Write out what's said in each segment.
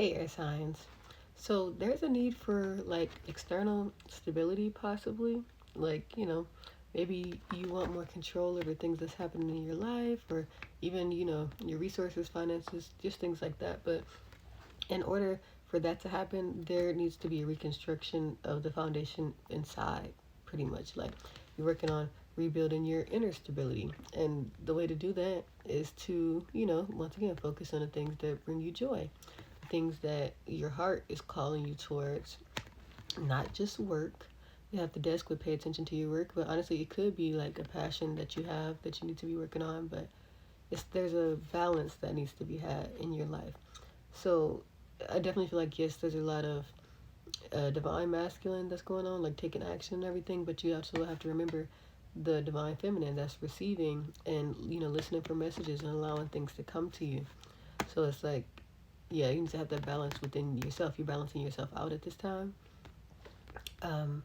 Hey, air signs. So there's a need for like external stability, possibly. Maybe you want more control over things that's happening in your life, or even, your resources, finances, just things like that. But in order for that to happen, there needs to be a reconstruction of the foundation inside, pretty much. Like you're working on rebuilding your inner stability. And the way to do that is to, once again, focus on the things that bring you joy, things that your heart is calling you towards, not just work. You have the desk would pay attention to your work, but honestly, it could be like a passion that you have that you need to be working on. But there's a balance that needs to be had in your life. So I definitely feel like yes, there's a lot of divine masculine that's going on, like taking action and everything. But you also have to remember the divine feminine that's receiving and listening for messages and allowing things to come to you. So it's like, yeah, you need to have that balance within yourself. You're balancing yourself out at this time. Um,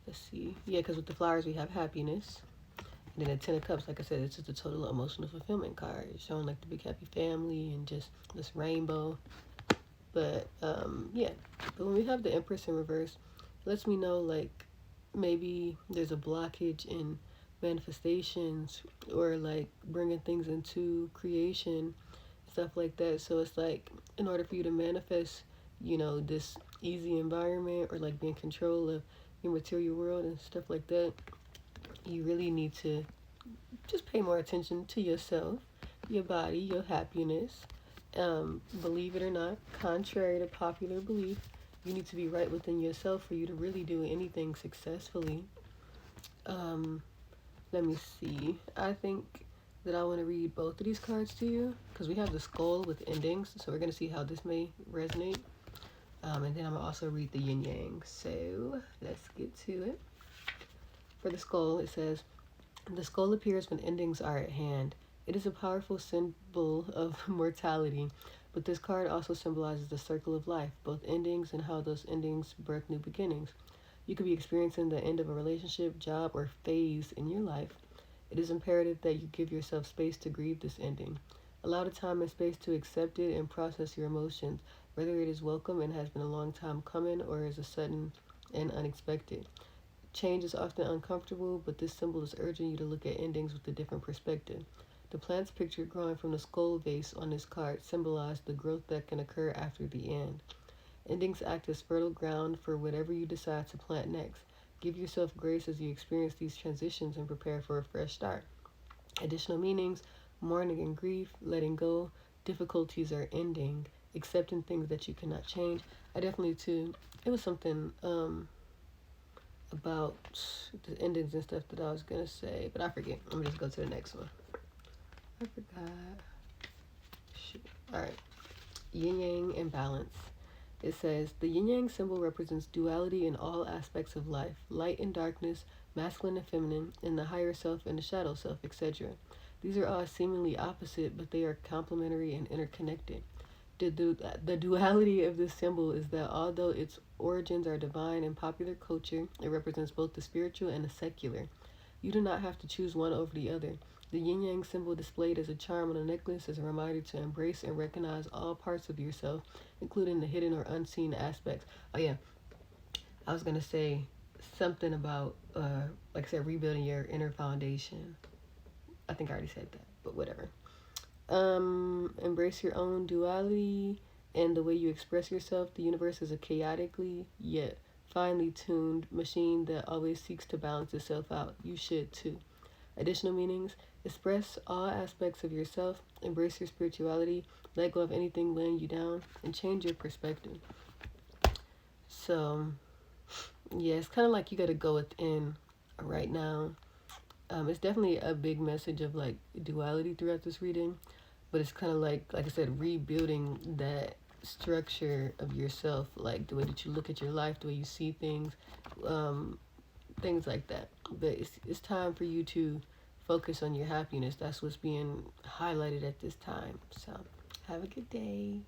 let's see. Yeah, because with the flowers we have happiness. And then the Ten of Cups, like I said, it's just a total emotional fulfillment card. It's showing like the big happy family and just this rainbow. But yeah. But when we have the Empress in reverse, it lets me know like maybe there's a blockage in manifestations or like bringing things into creation, stuff like that. So it's like in order for you to manifest, this easy environment or like be in control of your material world and stuff like that, you really need to just pay more attention to yourself, your body, your happiness. Believe it or not, contrary to popular belief, you need to be right within yourself for you to really do anything successfully. Um, Let me see. I think that I want to read both of these cards to you because we have the skull with endings, so we're going to see how this may resonate. And then I'm going to also read the yin yang. So let's get to it. For the skull, it says, the skull appears when endings are at hand. It is a powerful symbol of mortality, but this card also symbolizes the circle of life, both endings and how those endings birth new beginnings. You could be experiencing the end of a relationship, job, or phase in your life. It is imperative that you give yourself space to grieve this ending. Allow the time and space to accept it and process your emotions, whether it is welcome and has been a long time coming or is a sudden and unexpected. Change is often uncomfortable, but this symbol is urging you to look at endings with a different perspective. The plants pictured growing from the skull vase on this card symbolize the growth that can occur after the end. Endings act as fertile ground for whatever you decide to plant next. Give yourself grace as you experience these transitions and prepare for a fresh start. Additional meanings: mourning and grief, letting go, difficulties are ending, accepting things that you cannot change. I definitely, too, it was something about the endings and stuff that I was gonna say, but I forget. Let me just go to the next one. I forgot. Shoot. Alright. Yin Yang and balance. It says the yin yang symbol represents duality in all aspects of life, light and darkness, masculine and feminine, and the higher self and the shadow self, etc. These are all seemingly opposite, but they are complementary and interconnected. The duality of this symbol is that although its origins are divine in popular culture, it represents both the spiritual and the secular. You do not have to choose one over the other. The yin yang symbol displayed as a charm on a necklace is a reminder to embrace and recognize all parts of yourself, including the hidden or unseen aspects. Oh, yeah, I was going to say something about, like I said, rebuilding your inner foundation. I think I already said that, but whatever. Embrace your own duality and the way you express yourself. The universe is a chaotically yet finely tuned machine that always seeks to balance itself out. You should too. Additional meanings: express all aspects of yourself, embrace your spirituality, let go of anything weighing you down, and change your perspective. So, yeah, it's kind of like you got to go within right now. It's definitely a big message of like duality throughout this reading, but it's kind of like I said, rebuilding that structure of yourself, like the way that you look at your life, the way you see things, um, things like that. But it's time for you to focus on your happiness. That's what's being highlighted at this time. So have a good day.